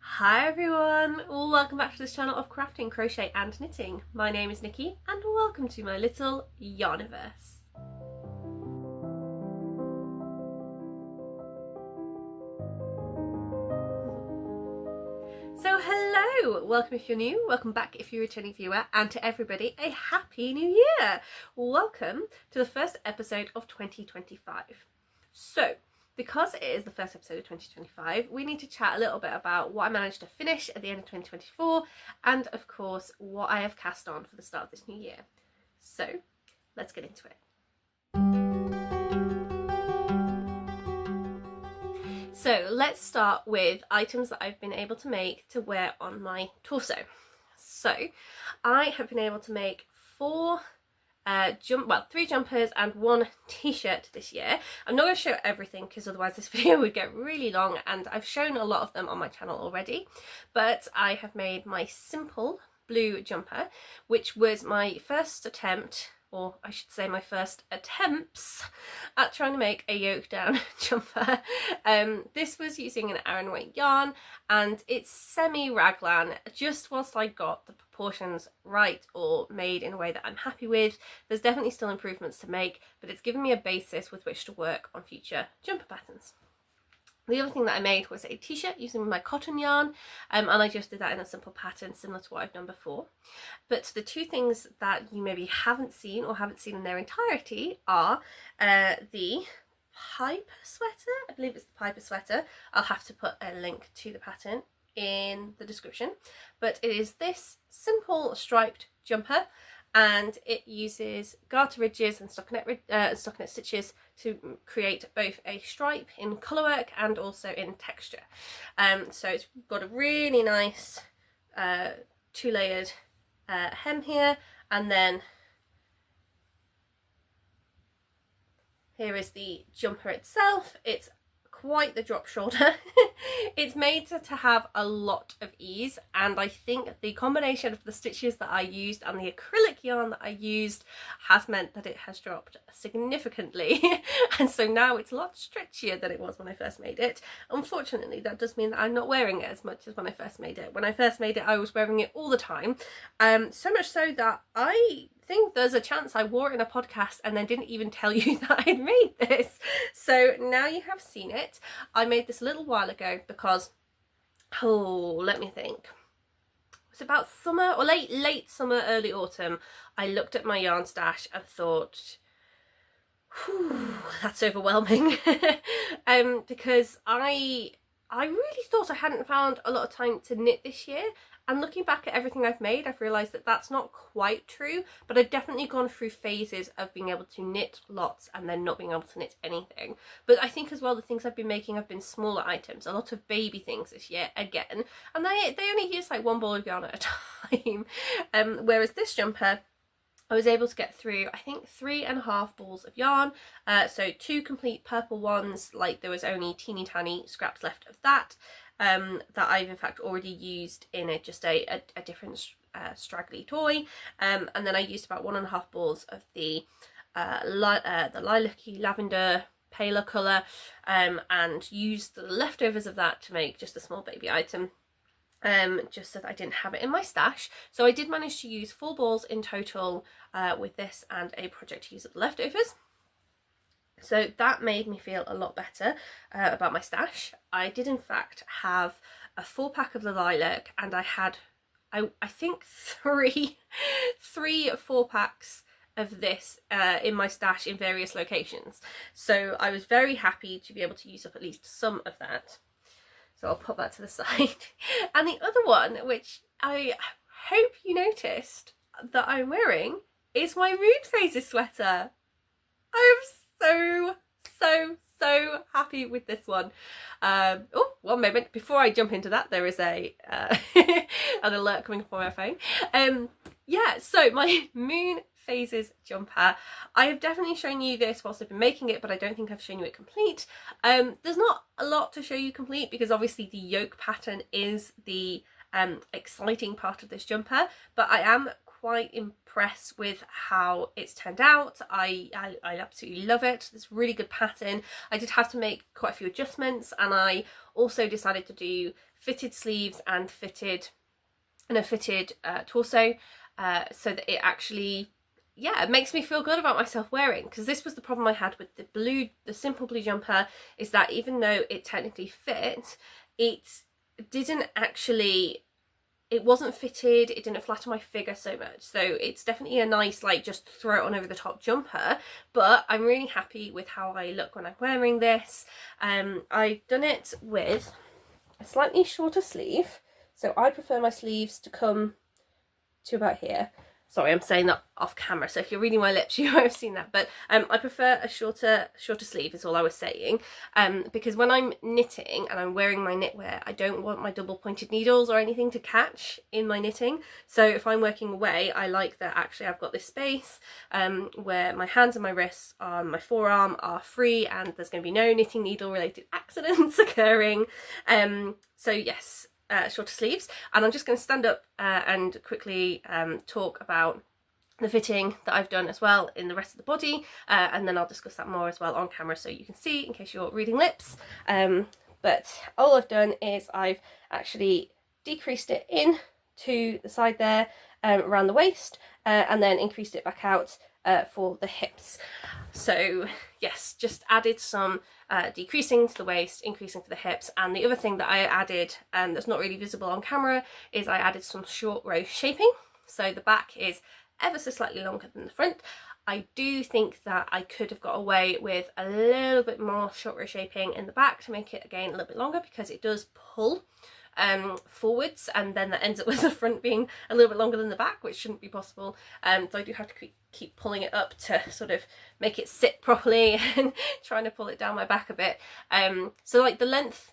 Hi everyone, welcome back to this channel of crafting, crochet and knitting. My name is Nikki and welcome to my little yarniverse. So hello, welcome if you're new, welcome back if you're a returning viewer, and to everybody a happy new year. Welcome to the first episode of 2025. So because it is the first episode of 2025, we need to chat a little bit about what I managed to finish at the end of 2024 and of course what I have cast on for the start of this new year. So let's get into it. So let's start with items that I've been able to make to wear on my torso. So I have been able to make three jumpers and one t-shirt this year. I'm not going to show everything because otherwise this video would get really long, and I've shown a lot of them on my channel already, but I have made my simple blue jumper, which was my first attempt, or I should say my first attempts at trying to make a yoke down jumper. This was using an Aran weight yarn and it's semi-raglan, just whilst I got the proportions right or made in a way that I'm happy with. There's definitely still improvements to make, but it's given me a basis with which to work on future jumper patterns. The other thing that I made was a t-shirt using my cotton yarn, and I just did that in a simple pattern similar to what I've done before. But the two things that you maybe haven't seen or haven't seen in their entirety are the Piper sweater. I believe it's the Piper sweater. I'll have to put a link to the pattern in the description. But it is this simple striped jumper, and it uses garter ridges and stockinette stitches to create both a stripe in colourwork and also in texture. So it's got a really nice two-layered hem here, and then here is the jumper itself. It's quite the drop shoulder. It's made to have a lot of ease, and I think the combination of the stitches that I used and the acrylic yarn that I used has meant that it has dropped significantly and so now it's a lot stretchier than it was when I first made it. Unfortunately, that does mean that I'm not wearing it as much as when I first made it. When I first made it, I was wearing it all the time, so much so that I think there's a chance I wore it in a podcast and then didn't even tell you that I'd made this. So now you have seen it. I made this a little while ago because, let me think. It was about summer or late summer, early autumn. I looked at my yarn stash and thought, that's overwhelming. Because I really thought I hadn't found a lot of time to knit this year. And looking back at everything I've made, I've realised that that's not quite true, but I've definitely gone through phases of being able to knit lots and then not being able to knit anything. But I think as well the things I've been making have been smaller items, a lot of baby things this year again, and they only use like one ball of yarn at a time. Whereas this jumper, I was able to get through, I think, 3.5 balls of yarn, so 2 complete purple ones, like there was only teeny tiny scraps left of that, that I've in fact already used in a different straggly toy, and then I used about 1.5 balls of the lilac-y lavender paler colour, and used the leftovers of that to make just a small baby item. Just so that I didn't have it in my stash. So I did manage to use 4 balls in total with this and a project to use of the leftovers. So that made me feel a lot better about my stash. I did in fact have a 4-pack of the lilac, and I had I think three 4-packs of this in my stash in various locations. So I was very happy to be able to use up at least some of that. So I'll put that to the side. And the other one, which I hope you noticed that I'm wearing, is my Moon Phases sweater. I'm so happy with this one. One moment, before I jump into that, there is an alert coming up on my phone. Yeah, so my Moon Phases jumper. I have definitely shown you this whilst I've been making it, but I don't think I've shown you it complete. There's not a lot to show you complete because obviously the yoke pattern is the exciting part of this jumper, but I am quite impressed with how it's turned out. I absolutely love it. It's a really good pattern. I did have to make quite a few adjustments, and I also decided to do fitted sleeves and a fitted torso, so that it actually, yeah, it makes me feel good about myself wearing, because this was the problem I had with the simple blue jumper, is that even though it technically fit, it didn't actually, it wasn't fitted, it didn't flatter my figure so much. So it's definitely a nice, like, just throw it on over the top jumper, but I'm really happy with how I look when I'm wearing this. I've done it with a slightly shorter sleeve, so I prefer my sleeves to come to about here. Sorry, I'm saying that off camera, so if you're reading my lips, you might have seen that. But I prefer a shorter sleeve, is all I was saying. Because when I'm knitting and I'm wearing my knitwear, I don't want my double pointed needles or anything to catch in my knitting. So if I'm working away, I like that actually I've got this space where my hands and my wrists on my forearm are free, and there's going to be no knitting needle related accidents occurring. So yes, shorter sleeves. And I'm just going to stand up and quickly talk about the fitting that I've done as well in the rest of the body, and then I'll discuss that more as well on camera so you can see in case you're reading lips. But all I've done is I've actually decreased it in to the side there, around the waist, and then increased it back out for the hips. So yes, just added some decreasing to the waist, increasing to the hips. And the other thing that I added, and that's not really visible on camera, is I added some short row shaping. So the back is ever so slightly longer than the front. I do think that I could have got away with a little bit more short row shaping in the back to make it again a little bit longer, because it does pull forwards, and then that ends up with the front being a little bit longer than the back, which shouldn't be possible. So I do have to keep pulling it up to sort of make it sit properly and trying to pull it down my back a bit. So like the length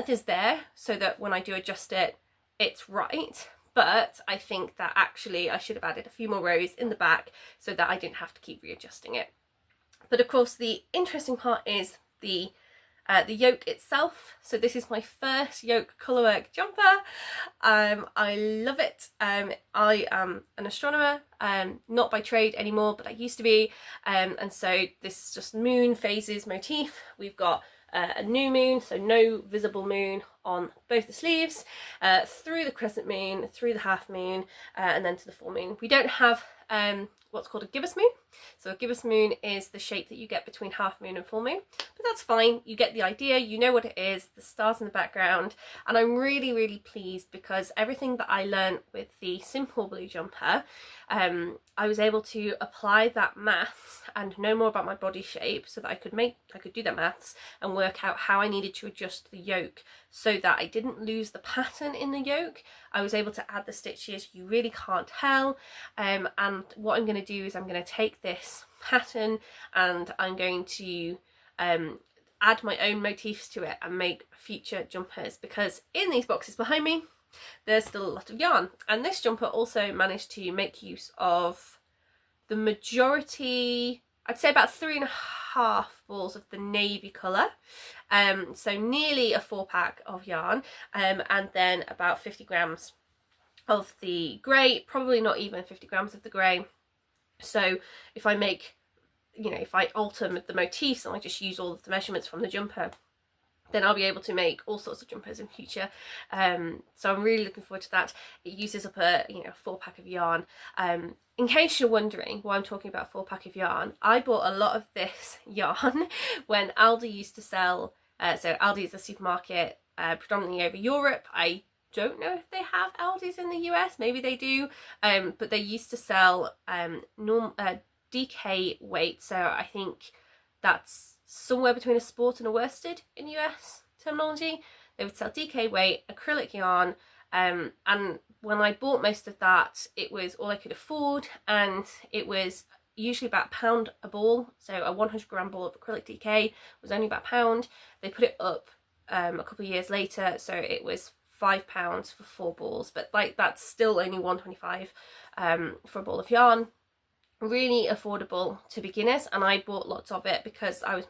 is there so that when I do adjust it, it's right. But I think that actually I should have added a few more rows in the back so that I didn't have to keep readjusting it. But of course the interesting part is the yoke itself. So this is my first yoke colourwork jumper. I love it. I am an astronomer, not by trade anymore, but I used to be. And so this is just moon phases motif. We've got a new moon, so no visible moon on both the sleeves, through the crescent moon, through the half moon, and then to the full moon. We don't have what's called a gibbous moon. So a gibbous moon is the shape that you get between half moon and full moon, but that's fine. You get the idea, you know what it is, the stars in the background. And I'm really, really pleased because everything that I learned with the simple blue jumper, I was able to apply that maths and know more about my body shape so that I could do that maths and work out how I needed to adjust the yoke so that I didn't lose the pattern in the yoke. I was able to add the stitches you really can't tell, and what I'm going to do is I'm going to take this pattern and I'm going to add my own motifs to it and make future jumpers, because in these boxes behind me there's still a lot of yarn. And this jumper also managed to make use of the majority, I'd say about 3.5 balls of the navy colour, so nearly a 4-pack of yarn, and then about 50 grams of the grey, probably not even 50 grams of the grey. So if I make, if I alter the motifs and I just use all of the measurements from the jumper, then I'll be able to make all sorts of jumpers in future. So I'm really looking forward to that. It uses up a 4-pack of yarn. In case you're wondering why I'm talking about a 4-pack of yarn, I bought a lot of this yarn when Aldi used to sell, so Aldi is a supermarket predominantly over Europe. I don't know if they have Aldis in the US, maybe they do, but they used to sell DK weight, so I think that's somewhere between a sport and a worsted in US terminology. They would sell DK weight acrylic yarn, and when I bought most of that, it was all I could afford, and it was usually about £1 a ball. So a 100-gram ball of acrylic DK was only about £1. They put it up a couple of years later, so it was £5 for 4 balls, but like that's still only £1.25 for a ball of yarn. Really affordable to beginners, and I bought lots of it because I was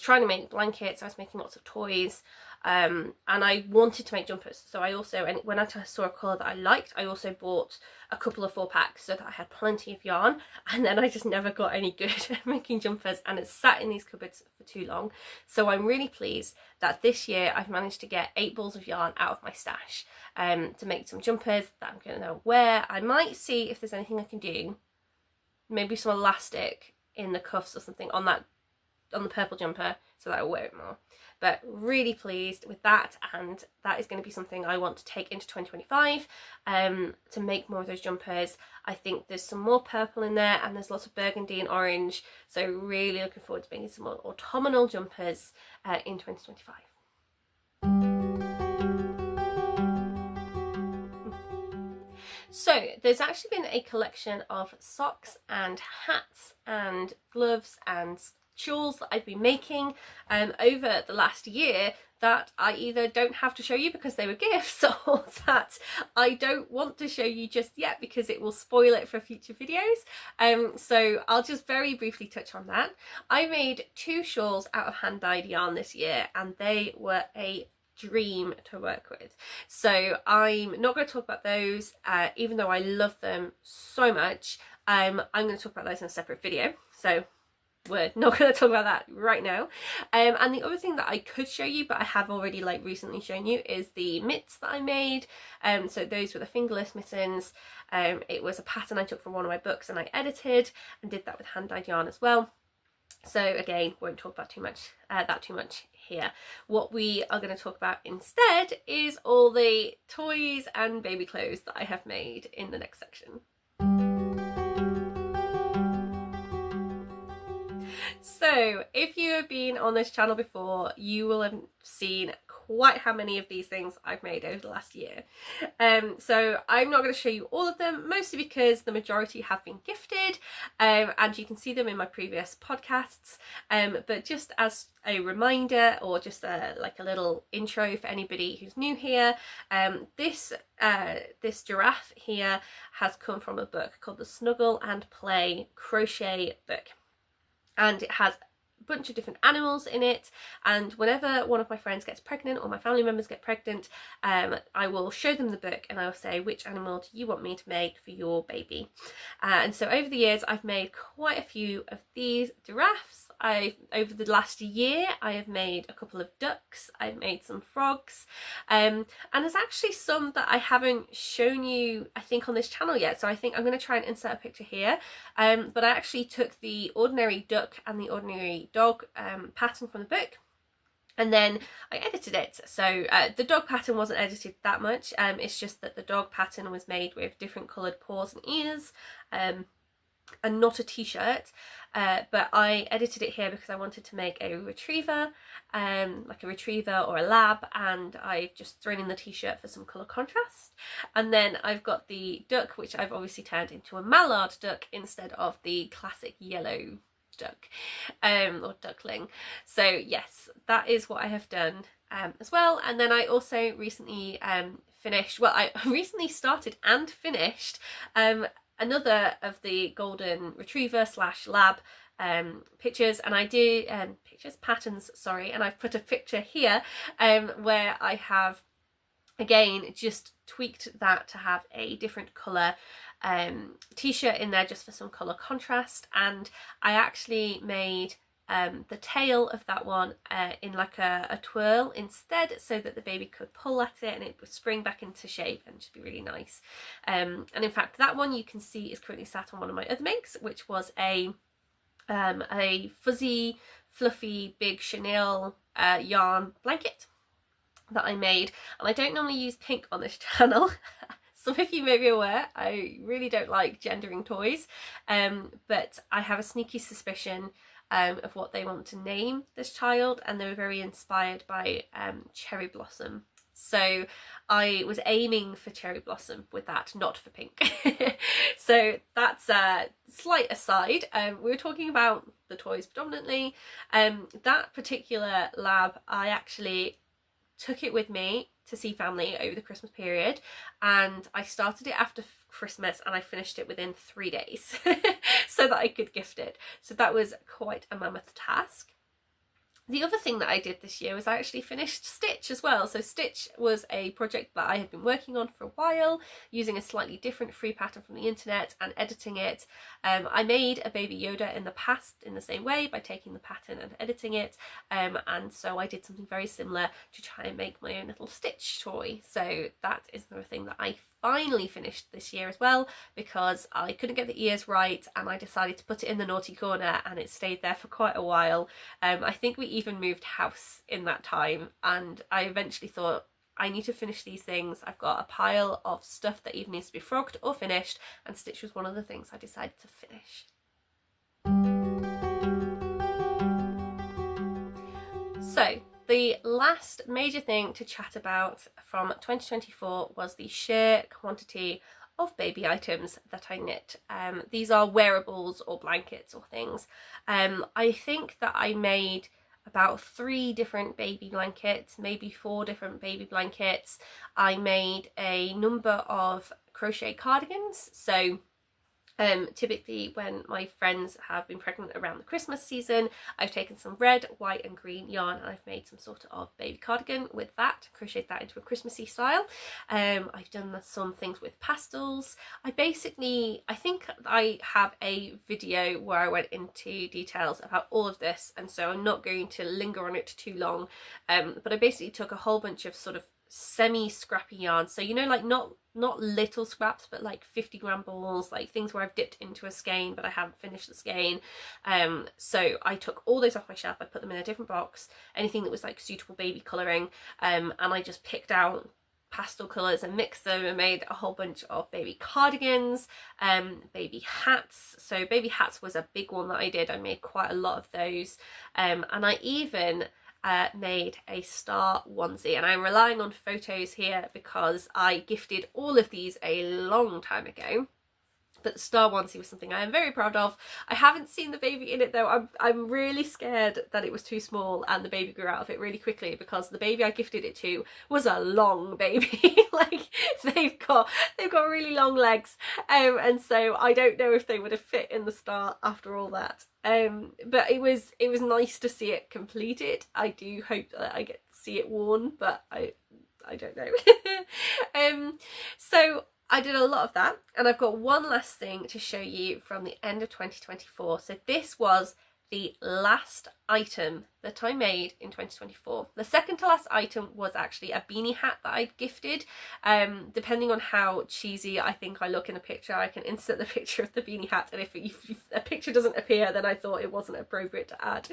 trying to make blankets, I was making lots of toys, and I wanted to make jumpers, so I also, and when I saw a colour that I liked, I also bought a couple of 4-packs so that I had plenty of yarn, and then I just never got any good at making jumpers, and it's sat in these cupboards for too long. So I'm really pleased that this year I've managed to get 8 balls of yarn out of my stash to make some jumpers that I'm going to wear. I might see if there's anything I can do, maybe some elastic in the cuffs or something on the purple jumper so that I'll wear it more. But really pleased with that, and that is going to be something I want to take into 2025 to make more of those jumpers. I think there's some more purple in there, and there's lots of burgundy and orange, so really looking forward to making some more autumnal jumpers in 2025. So there's actually been a collection of socks and hats and gloves and shawls that I've been making over the last year that I either don't have to show you because they were gifts, or that I don't want to show you just yet because it will spoil it for future videos. So I'll just very briefly touch on that. I made 2 shawls out of hand-dyed yarn this year, and they were a dream to work with. So I'm not going to talk about those, even though I love them so much. I'm going to talk about those in a separate video, so we're not going to talk about that right now. And the other thing that I could show you, but I have already recently shown you, is the mitts that I made. So those were the fingerless mittens. It was a pattern I took from one of my books and I edited and did that with hand-dyed yarn as well. So again, won't talk about too much here. What we are going to talk about instead is all the toys and baby clothes that I have made in the next section. So if you have been on this channel before, you will have seen quite how many of these things I've made over the last year. So I'm not going to show you all of them, mostly because the majority have been gifted, and you can see them in my previous podcasts. But just as a reminder, or just a little intro for anybody who's new here, this giraffe here has come from a book called the Snuggle and Play Crochet Book. And it has a bunch of different animals in it, and whenever one of my friends gets pregnant or my family members get pregnant, I will show them the book and I will say, which animal do you want me to make for your baby? And so over the years I've made quite a few of these giraffes. Over the last year I have made a couple of ducks, I've made some frogs, and there's actually some that I haven't shown you I think on this channel yet, so I think I'm going to try and insert a picture here. But I actually took the ordinary duck and the ordinary dog pattern from the book, and then I edited it. So the dog pattern wasn't edited that much, it's just that the dog pattern was made with different coloured paws and ears, and not a t-shirt, but I edited it here because I wanted to make a retriever, like a retriever or a lab, and I've just thrown in the t-shirt for some colour contrast. And then I've got the duck, which I've obviously turned into a mallard duck instead of the classic yellow duck, or duckling. So yes, that is what I have done as well. And then I also recently I recently started and finished another of the golden retriever / lab pictures, and I do patterns, sorry, and I've put a picture here where I have again just tweaked that to have a different colour t-shirt in there just for some colour contrast, and I actually made the tail of that one in like a twirl instead, so that the baby could pull at it and it would spring back into shape and just be really nice. And in fact that one you can see is currently sat on one of my other makes, which was a fuzzy fluffy big chenille yarn blanket that I made. And I don't normally use pink on this channel. Some of you may be aware I really don't like gendering toys, but I have a sneaky suspicion of what they want to name this child, and they were very inspired by Cherry Blossom. So I was aiming for Cherry Blossom with that, not for pink. So that's a slight aside. We were talking about the toys predominantly. That particular lab, I actually took it with me to see family over the Christmas period, and I started it after Christmas and I finished it within 3 days so that I could gift it. So that was quite a mammoth task. The other thing that I did this year was I actually finished Stitch as well. So Stitch was a project that I had been working on for a while, using a slightly different free pattern from the internet and editing it. I made a Baby Yoda in the past in the same way, by taking the pattern and editing it, and so I did something very similar to try and make my own little Stitch toy. So that is another thing that I finally finished this year as well, because I couldn't get the ears right and I decided to put it in the naughty corner, and it stayed there for quite a while. I think we even moved house in that time, and I eventually thought, I need to finish these things. I've got a pile of stuff that either needs to be frogged or finished, and Stitch was one of the things I decided to finish. So the last major thing to chat about from 2024 was the sheer quantity of baby items that I knit. These are wearables or blankets or things. I think that I made about 3 different baby blankets, maybe 4 different baby blankets. I made a number of crochet cardigans. So typically when my friends have been pregnant around the Christmas season, I've taken some red, white and green yarn and I've made some sort of baby cardigan with that, crocheted that into a Christmassy style. I've done some things with pastels. I think I have a video where I went into details about all of this, and so I'm not going to linger on it too long, but I basically took a whole bunch of sort of semi-scrappy yarn, so you know, like not little scraps, but like 50-gram balls, like things where I've dipped into a skein but I haven't finished the skein. So I took all those off my shelf, I put them in a different box, anything that was like suitable baby colouring, and I just picked out pastel colours and mixed them and made a whole bunch of baby cardigans, baby hats. So baby hats was a big one that I did. I made quite a lot of those, and I even made a star onesie, and I'm relying on photos here because I gifted all of these a long time ago. But the star onesie was something I am very proud of. I haven't seen the baby in it though. I'm really scared that it was too small and the baby grew out of it really quickly, because the baby I gifted it to was a long baby. Like they've got really long legs, and so I don't know if they would have fit in the star after all that. But it was nice to see it completed. I do hope that I get to see it worn, but I don't know. So I did a lot of that, and I've got one last thing to show you from the end of 2024. So this was the last item that I made in 2024. The second to last item was actually a beanie hat that I'd gifted. Depending on how cheesy I think I look in a picture, I can insert the picture of the beanie hat, and if a picture doesn't appear, then I thought it wasn't appropriate to add.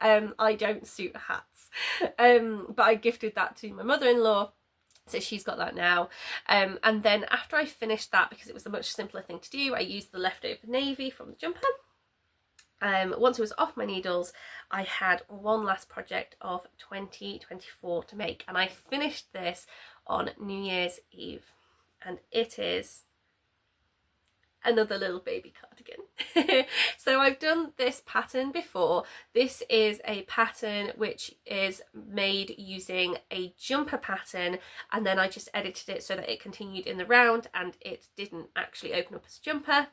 I don't suit hats, but I gifted that to my mother-in-law, so she's got that now. And then after I finished that, because it was a much simpler thing to do, I used the leftover navy from the jumper. Once it was off my needles, I had one last project of 2024 to make, and I finished this on New Year's Eve, and it is another little baby cardigan. So I've done this pattern before. This is a pattern which is made using a jumper pattern, and then I just edited it so that it continued in the round and it didn't actually open up as a jumper.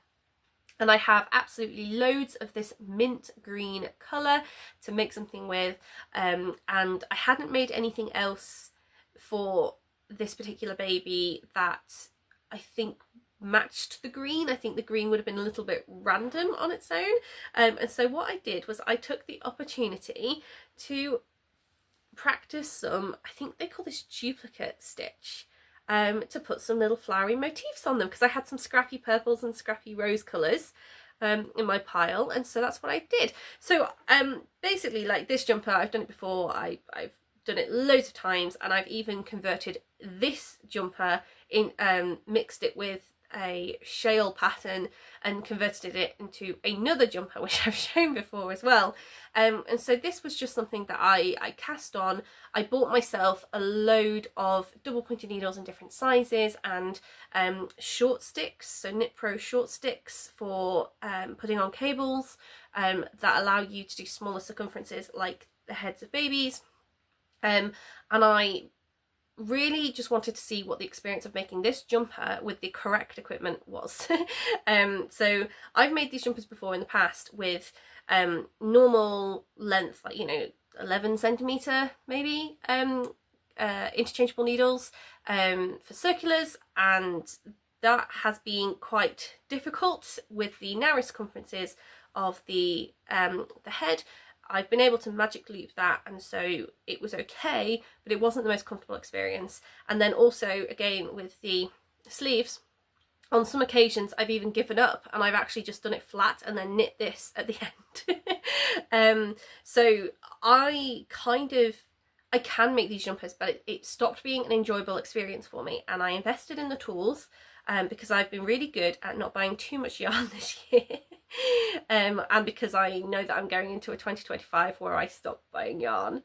And I have absolutely loads of this mint green colour to make something with, and I hadn't made anything else for this particular baby that I think matched the green. I think the green would have been a little bit random on its own, and so what I did was I took the opportunity to practice some, I think they call this duplicate stitch, to put some little flowery motifs on them, because I had some scrappy purples and scrappy rose colours in my pile, and so that's what I did. So basically, like this jumper, I've done it before, I've done it loads of times, and I've even converted this jumper in, mixed it with a shale pattern and converted it into another jumper, which I've shown before as well. And so this was just something that I cast on. I bought myself a load of double pointed needles in different sizes and short sticks, so Knit Pro short sticks for putting on cables that allow you to do smaller circumferences like the heads of babies. And I really just wanted to see what the experience of making this jumper with the correct equipment was. So I've made these jumpers before in the past with normal length, like, you know, 11cm maybe interchangeable needles for circulars, and that has been quite difficult with the narrow circumferences of the head. I've been able to magic loop that, and so it was okay, but it wasn't the most comfortable experience. And then also, again, with the sleeves, on some occasions I've even given up and I've actually just done it flat and then knit this at the end. So I can make these jumpers, but it stopped being an enjoyable experience for me, and I invested in the tools because I've been really good at not buying too much yarn this year. And because I know that I'm going into a 2025 where I stop buying yarn.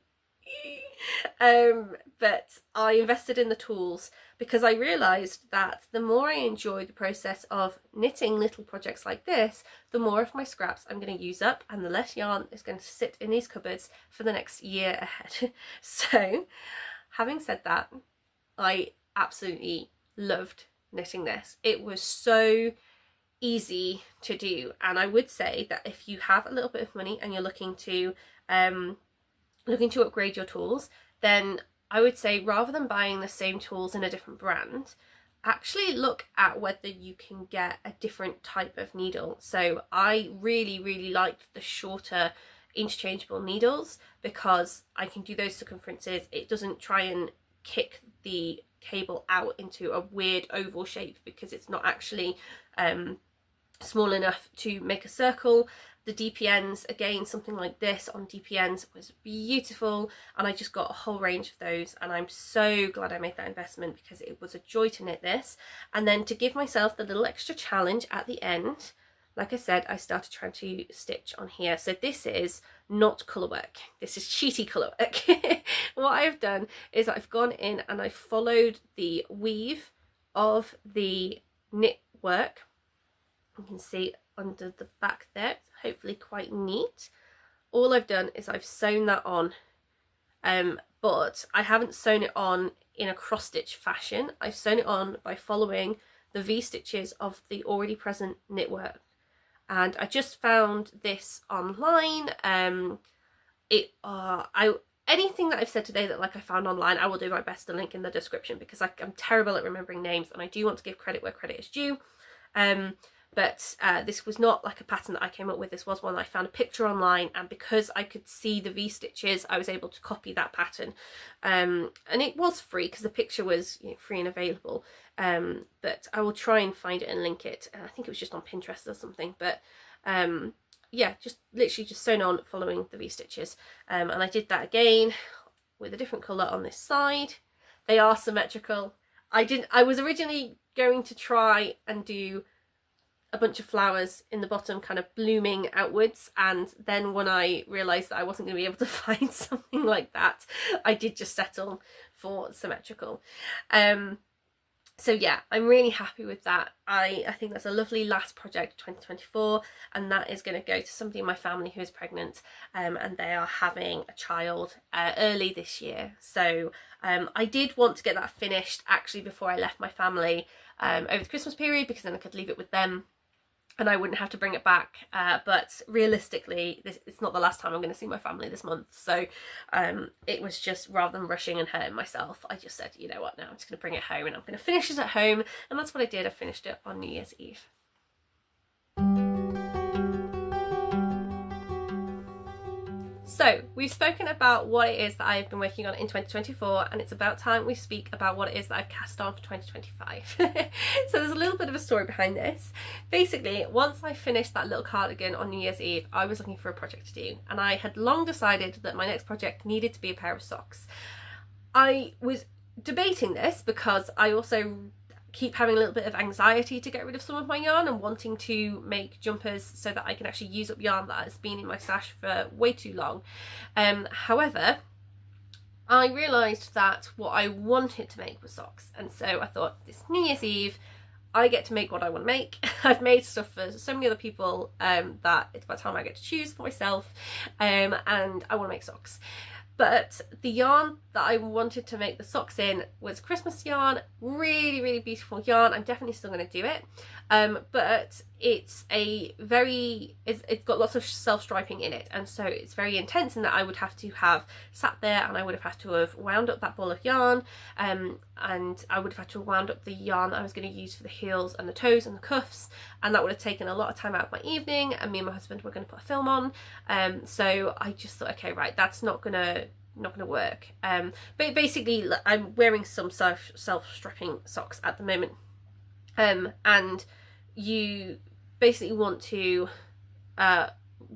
But I invested in the tools because I realised that the more I enjoy the process of knitting little projects like this, the more of my scraps I'm going to use up and the less yarn is going to sit in these cupboards for the next year ahead. So, having said that, I absolutely loved knitting this. It was so easy to do, and I would say that if you have a little bit of money and you're looking to upgrade your tools, then I would say rather than buying the same tools in a different brand, actually look at whether you can get a different type of needle. So I really liked the shorter interchangeable needles because I can do those circumferences. It doesn't try and kick the cable out into a weird oval shape because it's not actually small enough to make a circle. The DPNs, again, something like this on DPNs was beautiful, and I just got a whole range of those, and I'm so glad I made that investment because it was a joy to knit this. And then to give myself the little extra challenge at the end, like I said, I started trying to stitch on here. So this is not colour work, this is cheaty colour work. What I've done is I've gone in and I followed the weave of the knit work. You can see under the back there, hopefully quite neat. All I've done is I've sewn that on, but I haven't sewn it on in a cross stitch fashion. I've sewn it on by following the V stitches of the already present knitwork, and I just found this online. Anything that I've said today that I found online, I will do my best to link in the description because I'm terrible at remembering names and I do want to give credit where credit is due. But this was not like a pattern that I came up with. This was one I found a picture online, and because I could see the V-stitches, I was able to copy that pattern. And it was free because the picture was free and available. But I will try and find it and link it. I think it was just on Pinterest or something. But yeah, just literally just sewn on following the V-stitches. And I did that again with a different colour on this side. They are symmetrical. I was originally going to try and do a bunch of flowers in the bottom kind of blooming outwards, and then when I realised that I wasn't going to be able to find something like that, I did just settle for symmetrical. So yeah, I'm really happy with that. I think that's a lovely last project of 2024, and that is going to go to somebody in my family who is pregnant, and they are having a child early this year. So I did want to get that finished actually before I left my family over the Christmas period, because then I could leave it with them and I wouldn't have to bring it back. But realistically, it's not the last time I'm going to see my family this month. So it was just, rather than rushing and hurting myself, I just said, you know what, now I'm just going to bring it home and I'm going to finish it at home. And that's what I did. I finished it on New Year's Eve. So we've spoken about what it is that I've been working on in 2024, and it's about time we speak about what it is that I've cast on for 2025. So there's a little bit of a story behind this. Basically, once I finished that little cardigan on New Year's Eve, I was looking for a project to do, and I had long decided that my next project needed to be a pair of socks. I was debating this because I also keep having a little bit of anxiety to get rid of some of my yarn and wanting to make jumpers so that I can actually use up yarn that has been in my stash for way too long. However, I realised that what I wanted to make was socks, and so I thought, this New Year's Eve, I get to make what I want to make. I've made stuff for so many other people that it's about time I get to choose for myself, and I want to make socks. But the yarn that I wanted to make the socks in was Christmas yarn, really beautiful yarn. I'm definitely still going to do it, but it's got lots of self-striping in it, and so it's very intense in that I would have to have sat there and I would have had to have wound up that ball of yarn, and I would have had to have wound up the yarn I was going to use for the heels and the toes and the cuffs, and that would have taken a lot of time out of my evening, and me and my husband were going to put a film on, so I just thought, okay, right, that's not gonna work. But basically I'm wearing some self-strapping socks at the moment, and you basically want to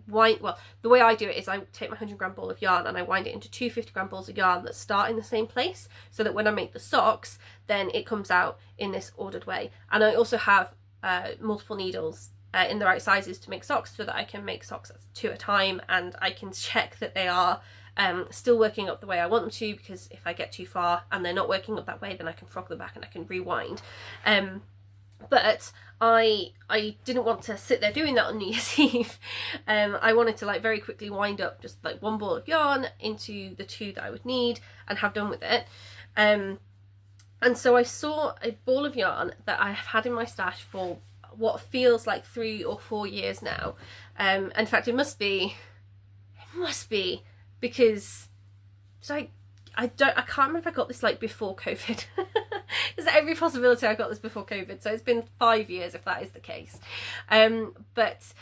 wind, well, the way I do it is I take my 100-gram ball of yarn and I wind it into two 50-gram balls of yarn that start in the same place, so that when I make the socks, then it comes out in this ordered way. And I also have multiple needles in the right sizes to make socks, so that I can make socks 2 at a time, and I can check that they are still working up the way I want them to, because if I get too far and they're not working up that way, then I can frog them back and I can rewind. But I didn't want to sit there doing that on New Year's Eve. I wanted to like very quickly wind up just like one ball of yarn into the 2 that I would need and have done with it. And so I saw a ball of yarn that I have had in my stash for what feels like 3 or 4 years now. In fact, it must be because I can't remember if I got this like before COVID. There's every possibility I got this before COVID, so it's been 5 years if that is the case. But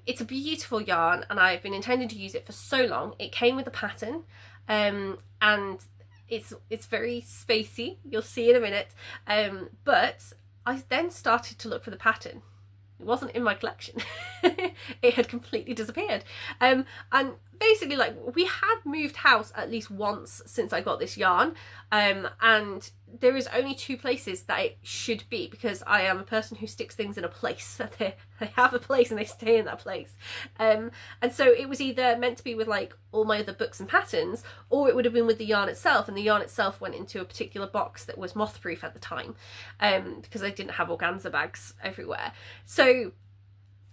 it's a beautiful yarn, and I've been intending to use it for so long. It came with a pattern, and it's very spacey. You'll see in a minute. But I then started to look for the pattern. It wasn't in my collection. It had completely disappeared. And basically, like, we had moved house at least once since I got this yarn, and there is only 2 places that it should be, because I am a person who sticks things in a place. They have a place and they stay in that place. And so it was either meant to be with like all my other books and patterns, or it would have been with the yarn itself, and the yarn itself went into a particular box that was moth proof at the time, because I didn't have organza bags everywhere. So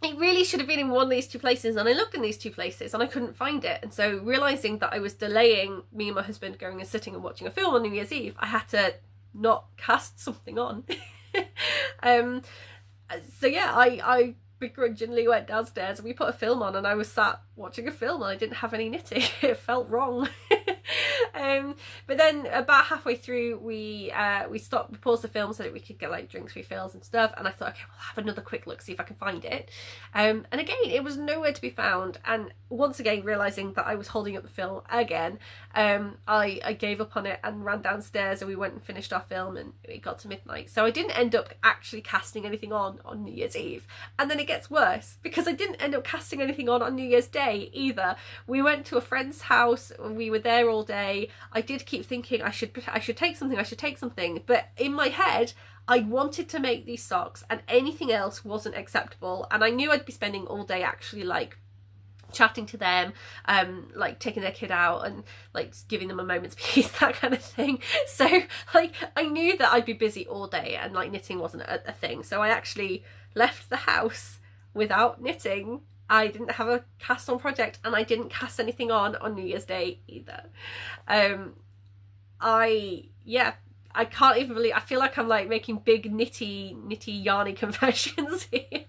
it really should have been in one of these 2 places, and I looked in these 2 places and I couldn't find it. And so, realising that I was delaying me and my husband going and sitting and watching a film on New Year's Eve, I had to not cast something on. So yeah, I begrudgingly went downstairs and we put a film on, and I was sat watching a film and I didn't have any knitting. It felt wrong. But then about halfway through we paused the film so that we could get like drinks refills and stuff, and I thought, okay, we'll have another quick look, see if I can find it. And again, it was nowhere to be found, and once again realising that I was holding up the film again, I gave up on it and ran downstairs, and we went and finished our film, and it got to midnight. So I didn't end up actually casting anything on New Year's Eve. And then it gets worse, because I didn't end up casting anything on New Year's Day either. We went to a friend's house, we were there all day. I did keep thinking I should take something, but in my head I wanted to make these socks and anything else wasn't acceptable, and I knew I'd be spending all day actually like chatting to them, like taking their kid out and like giving them a moment's peace, that kind of thing. So like I knew that I'd be busy all day and like knitting wasn't a thing, so I actually left the house without knitting. I didn't have a cast on project, and I didn't cast anything on New Year's Day either. I can't even believe, I feel like I'm like making big knitty yarny confessions here.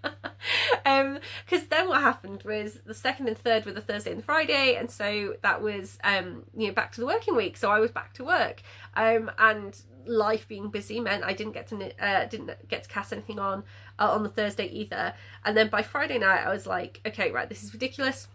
Because then what happened was the 2nd and 3rd were the Thursday and the Friday, and so that was back to the working week. So I was back to work, and life being busy meant I didn't get to cast anything on the Thursday either. And then by Friday night I was like, okay, right, this is ridiculous.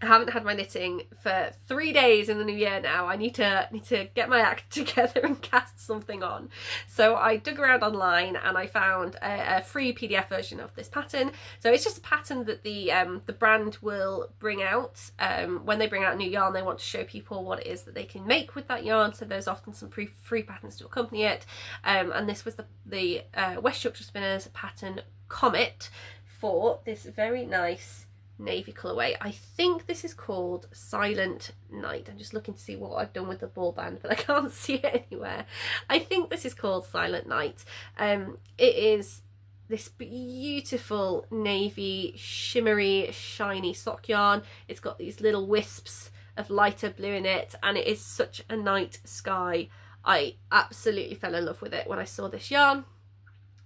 I haven't had my knitting for 3 days in the new year now. I need to get my act together and cast something on. So I dug around online and I found a free PDF version of this pattern. So it's just a pattern that the brand will bring out when they bring out new yarn. They want to show people what it is that they can make with that yarn. So there's often some free patterns to accompany it. And this was the West Yorkshire Spinners pattern Comet for this very nice navy colourway. I think this is called Silent Night. I'm just looking to see what I've done with the ball band, but I can't see it anywhere. I think this is called Silent Night. It is this beautiful navy, shimmery, shiny sock yarn. It's got these little wisps of lighter blue in it, and it is such a night sky. I absolutely fell in love with it when I saw this yarn,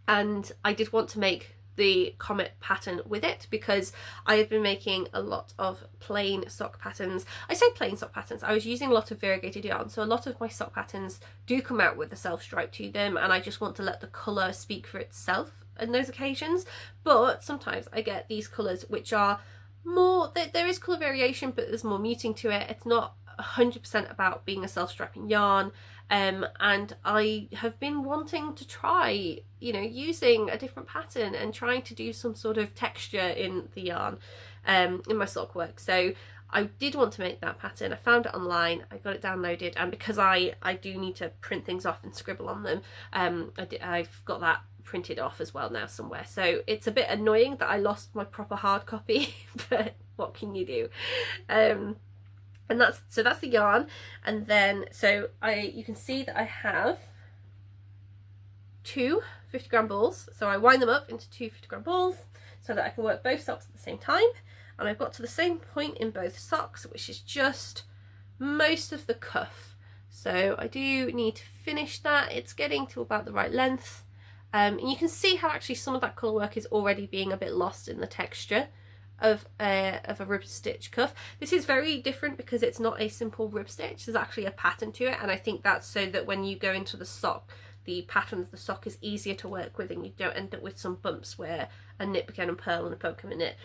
and I did want to make the comet pattern with it, because I have been making a lot of plain sock patterns. I say plain sock patterns, I was using a lot of variegated yarn, so a lot of my sock patterns do come out with a self stripe to them, and I just want to let the colour speak for itself in those occasions. But sometimes I get these colours which are more, there is colour variation, but there's more muting to it. It's not 100% about being a self-striping yarn, and I have been wanting to try, you know, using a different pattern and trying to do some sort of texture in the yarn in my sock work. So I did want to make that pattern. I found it online, I got it downloaded, and because I do need to print things off and scribble on them, I've got that printed off as well now somewhere. So it's a bit annoying that I lost my proper hard copy, but what can you do? And that's the yarn. And then you can see that I have two 50-gram balls, so I wind them up into two 50-gram balls so that I can work both socks at the same time. And I've got to the same point in both socks, which is just most of the cuff. So I do need to finish that. It's getting to about the right length, and you can see how actually some of that colour work is already being a bit lost in the texture of a rib stitch cuff. This is very different because it's not a simple rib stitch, there's actually a pattern to it, and I think that's so that when you go into the sock, the pattern of the sock is easier to work with and you don't end up with some bumps where a knit began and purl and a poke and knit.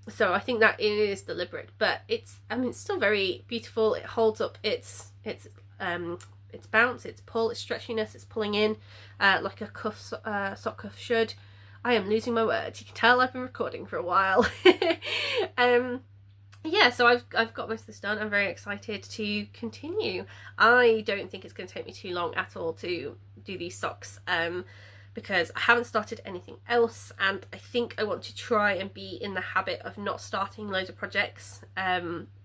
So I think that it is deliberate, but it's still very beautiful. It holds up its bounce, its pull, its stretchiness, it's pulling in like a cuff, sock cuff should. I am losing my words. You can tell I've been recording for a while. Yeah, so I've got most of this done. I'm very excited to continue. I don't think it's going to take me too long at all to do these socks, because I haven't started anything else, and I think I want to try and be in the habit of not starting loads of projects,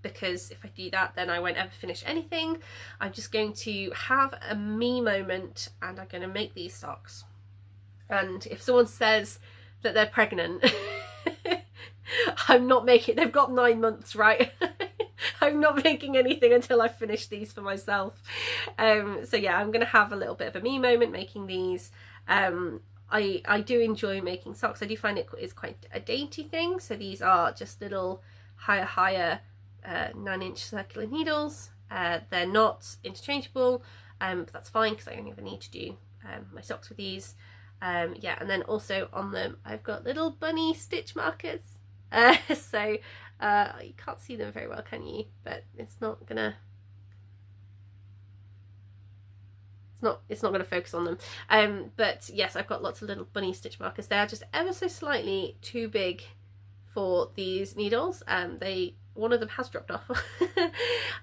because if I do that then I won't ever finish anything. I'm just going to have a me moment and I'm going to make these socks. And if someone says that they're pregnant, I'm not making, they've got 9 months, right? I'm not making anything until I've finished these for myself. So yeah, I'm going to have a little bit of a me moment making these. I do enjoy making socks. I do find it is quite a dainty thing. So these are just little higher 9-inch circular needles. They're not interchangeable, but that's fine because I only ever need to do my socks with these. Yeah, and then also on them I've got little bunny stitch markers. So you can't see them very well, can you? But it's not gonna focus on them. But yes, I've got lots of little bunny stitch markers. They are just ever so slightly too big for these needles. One of them has dropped off.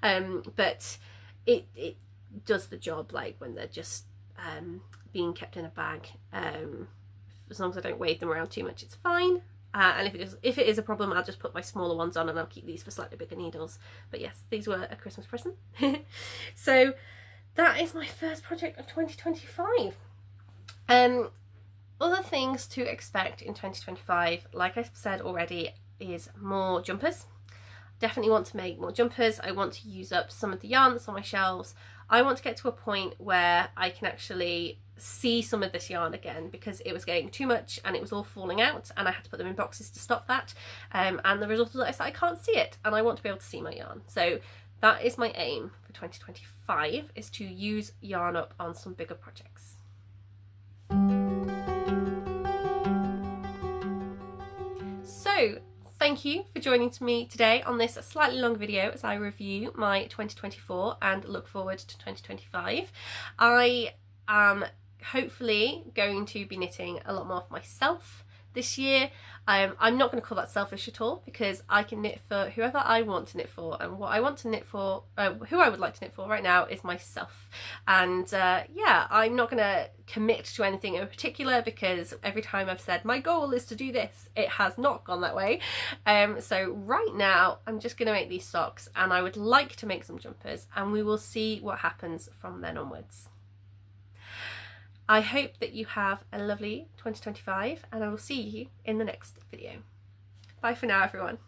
But it does the job, like when they're just being kept in a bag. As long as I don't wave them around too much, it's fine. And if it is a problem, I'll just put my smaller ones on and I'll keep these for slightly bigger needles. But yes, these were a Christmas present. So that is my first project of 2025. Other things to expect in 2025, like I've said already, is more jumpers. Definitely want to make more jumpers. I want to use up some of the yarn that's on my shelves. I want to get to a point where I can actually see some of this yarn again, because it was getting too much and it was all falling out and I had to put them in boxes to stop that. And the result of that is that I can't see it and I want to be able to see my yarn. So that is my aim for 2025, is to use yarn up on some bigger projects. So thank you for joining me today on this slightly long video as I review my 2024 and look forward to 2025. I am hopefully going to be knitting a lot more for myself this year. I'm not going to call that selfish at all, because I can knit for whoever I want to knit for, and what I want to knit for, who I would like to knit for right now is myself. And yeah, I'm not going to commit to anything in particular, because every time I've said my goal is to do this, it has not gone that way. So right now I'm just going to make these socks, and I would like to make some jumpers, and we will see what happens from then onwards. I hope that you have a lovely 2025, and I will see you in the next video. Bye for now, everyone.